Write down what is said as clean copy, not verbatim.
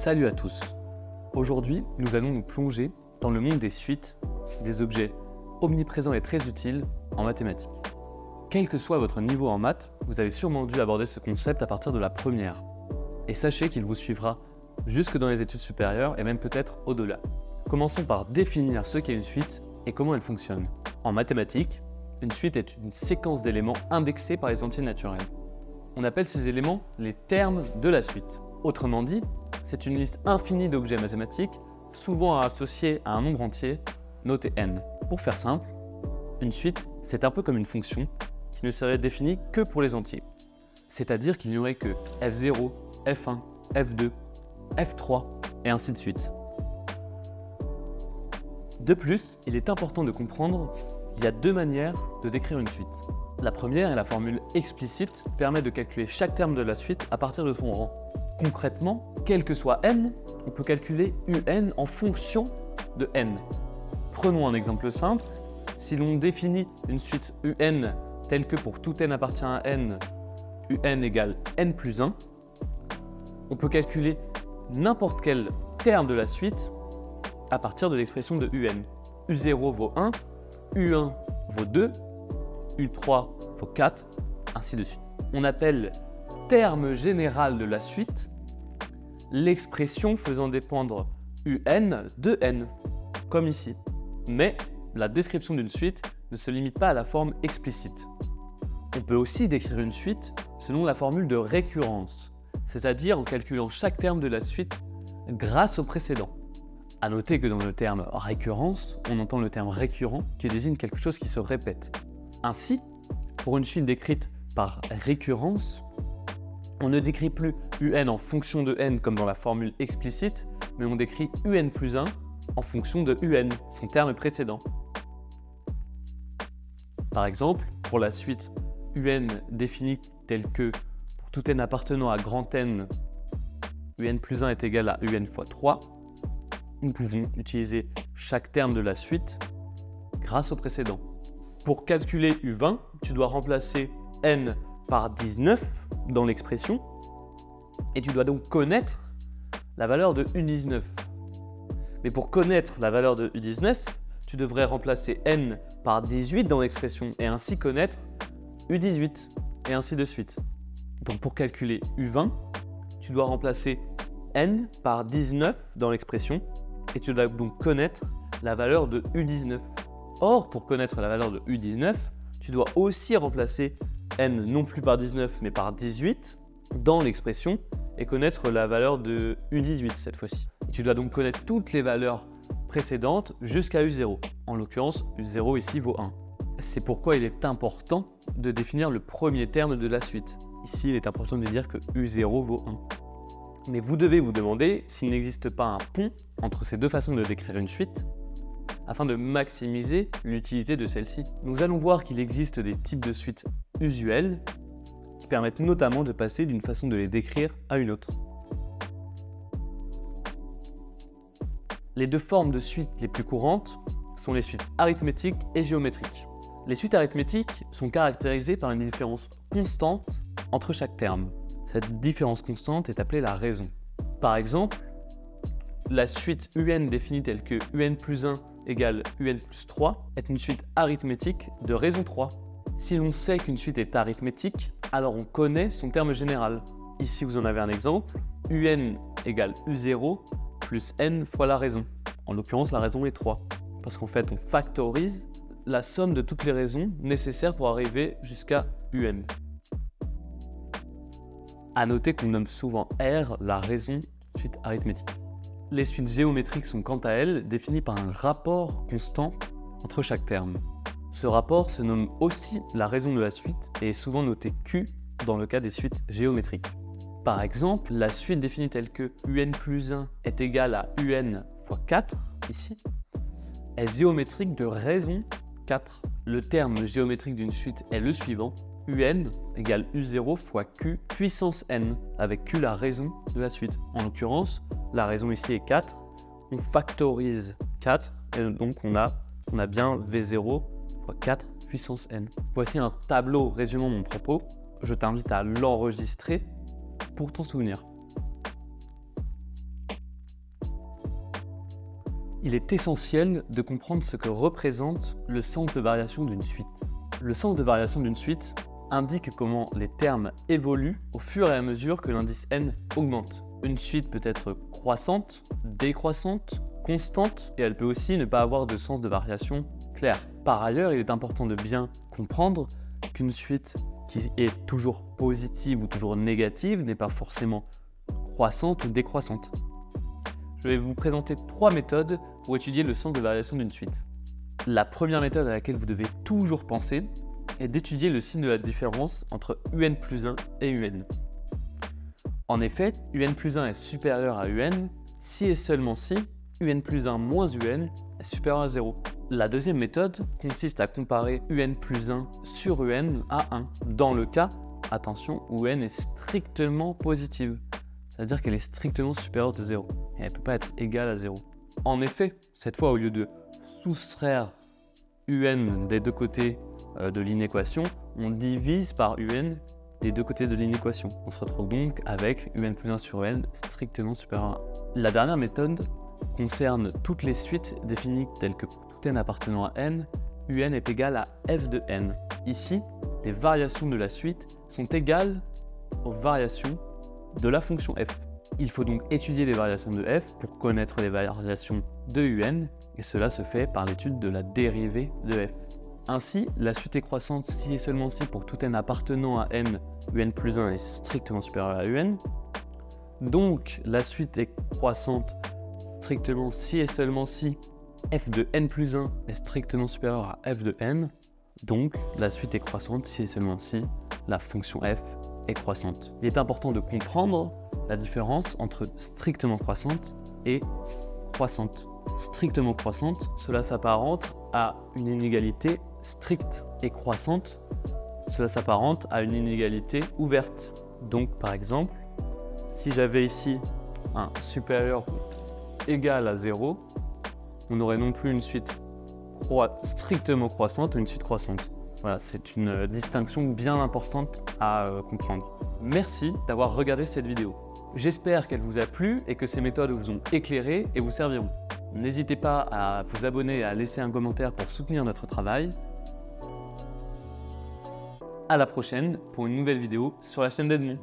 Salut à tous. Aujourd'hui, nous allons nous plonger dans le monde des suites, des objets omniprésents et très utiles en mathématiques. Quel que soit votre niveau en maths, vous avez sûrement dû aborder ce concept à partir de la première. Et sachez qu'il vous suivra jusque dans les études supérieures et même peut-être au-delà. Commençons par définir ce qu'est une suite et comment elle fonctionne. En mathématiques, une suite est une séquence d'éléments indexés par les entiers naturels. On appelle ces éléments les termes de la suite. Autrement dit, c'est une liste infinie d'objets mathématiques, souvent associés à un nombre entier, noté n. Pour faire simple, une suite, c'est un peu comme une fonction qui ne serait définie que pour les entiers. C'est-à-dire qu'il n'y aurait que f0, f1, f2, f3 et ainsi de suite. De plus, il est important de comprendre qu'il y a deux manières de décrire une suite. La première est la formule explicite qui permet de calculer chaque terme de la suite à partir de son rang. Concrètement, quel que soit n, on peut calculer un en fonction de n. Prenons un exemple simple. Si l'on définit une suite un telle que pour tout n appartient à n, un égale n plus 1, on peut calculer n'importe quel terme de la suite à partir de l'expression de un. u0 vaut 1, u1 vaut 2, u3 vaut 4, ainsi de suite. On appelle terme général de la suite l'expression faisant dépendre un de n, comme ici. Mais la description d'une suite ne se limite pas à la forme explicite. On peut aussi décrire une suite selon la formule de récurrence, c'est-à-dire en calculant chaque terme de la suite grâce au précédent. A noter que dans le terme récurrence, on entend le terme récurrent qui désigne quelque chose qui se répète. Ainsi, pour une suite décrite par récurrence, on ne décrit plus un en fonction de n comme dans la formule explicite, mais on décrit un plus 1 en fonction de un, son terme précédent. Par exemple, pour la suite un définie telle que pour tout n appartenant à grand N, un plus 1 est égal à un fois 3, nous pouvons utiliser chaque terme de la suite grâce au précédent. Pour calculer u20, tu dois remplacer n par 19 dans l'expression et tu dois donc connaître la valeur de u19. Mais pour connaître la valeur de u19, tu devrais remplacer n par 18 dans l'expression et ainsi connaître u18 et ainsi de suite. Donc pour calculer u20, tu dois remplacer n par 19 dans l'expression et tu dois donc connaître la valeur de u19. Or, pour connaître la valeur de u19, tu dois aussi remplacer n non plus par 19 mais par 18 dans l'expression et connaître la valeur de u18 cette fois-ci. Tu dois donc connaître toutes les valeurs précédentes jusqu'à u0. En l'occurrence, u0 ici vaut 1. C'est pourquoi il est important de définir le premier terme de la suite. Ici, il est important de dire que u0 vaut 1. Mais vous devez vous demander s'il n'existe pas un pont entre ces deux façons de décrire une suite afin de maximiser l'utilité de celle-ci. Nous allons voir qu'il existe des types de suites usuelles qui permettent notamment de passer d'une façon de les décrire à une autre. Les deux formes de suites les plus courantes sont les suites arithmétiques et géométriques. Les suites arithmétiques sont caractérisées par une différence constante entre chaque terme. Cette différence constante est appelée la raison. Par exemple, la suite un définie telle que un plus 1 égale un plus 3 est une suite arithmétique de raison 3. Si l'on sait qu'une suite est arithmétique, alors on connaît son terme général. Ici, vous en avez un exemple. Un égale u0 plus n fois la raison. En l'occurrence, la raison est 3. Parce qu'en fait, on factorise la somme de toutes les raisons nécessaires pour arriver jusqu'à un. A noter qu'on nomme souvent R la raison de suite arithmétique. Les suites géométriques sont quant à elles définies par un rapport constant entre chaque terme. Ce rapport se nomme aussi la raison de la suite et est souvent noté Q dans le cas des suites géométriques. Par exemple, la suite définie telle que un plus 1 est égal à un fois 4, ici, est géométrique de raison 4. Le terme géométrique d'une suite est le suivant. Un égale u0 fois q puissance n, avec q la raison de la suite. En l'occurrence, la raison ici est 4. On factorise 4 et donc on a bien v0 fois 4 puissance n. Voici un tableau résumant mon propos. Je t'invite à l'enregistrer pour t'en souvenir. il est essentiel de comprendre ce que représente le sens de variation d'une suite. Le sens de variation d'une suite indique comment les termes évoluent au fur et à mesure que l'indice n augmente. Une suite peut être croissante, décroissante, constante, et elle peut aussi ne pas avoir de sens de variation clair. Par ailleurs, il est important de bien comprendre qu'une suite qui est toujours positive ou toujours négative n'est pas forcément croissante ou décroissante. Je vais vous présenter 3 méthodes pour étudier le sens de variation d'une suite. La première méthode à laquelle vous devez toujours penser est d'étudier le signe de la différence entre un plus 1 et un. En effet, un plus 1 est supérieur à un si et seulement si un plus 1 moins un est supérieur à 0. La deuxième méthode consiste à comparer un plus 1 sur un à 1, dans le cas, attention, où n est strictement positive, c'est-à-dire qu'elle est strictement supérieure de 0, et elle ne peut pas être égale à 0. En effet, cette fois, au lieu de soustraire un des deux côtés de l'inéquation, on divise par un des deux côtés de l'inéquation. On se retrouve donc avec un plus 1 sur n strictement supérieur à 1. La dernière méthode concerne toutes les suites définies telles que pour tout n appartenant à n, un est égal à f de n. Ici, les variations de la suite sont égales aux variations de la fonction f. Il faut donc étudier les variations de f pour connaître les variations de un, et cela se fait par l'étude de la dérivée de f. Ainsi, la suite est croissante si et seulement si pour tout n appartenant à n, un plus 1 est strictement supérieur à un. Donc, la suite est croissante strictement si et seulement si f de n plus 1 est strictement supérieur à f de n. Donc, la suite est croissante si et seulement si la fonction f est croissante. Il est important de comprendre la différence entre strictement croissante et croissante. Strictement croissante, cela s'apparente à une inégalité stricte, et croissante, cela s'apparente à une inégalité ouverte. Donc par exemple, si j'avais ici un supérieur ou égal à 0, on n'aurait non plus une suite strictement croissante ou une suite croissante. Voilà, c'est une distinction bien importante à comprendre. Merci d'avoir regardé cette vidéo. J'espère qu'elle vous a plu et que ces méthodes vous ont éclairé et vous serviront. N'hésitez pas à vous abonner et à laisser un commentaire pour soutenir notre travail. À la prochaine pour une nouvelle vidéo sur la chaîne d'Edmond.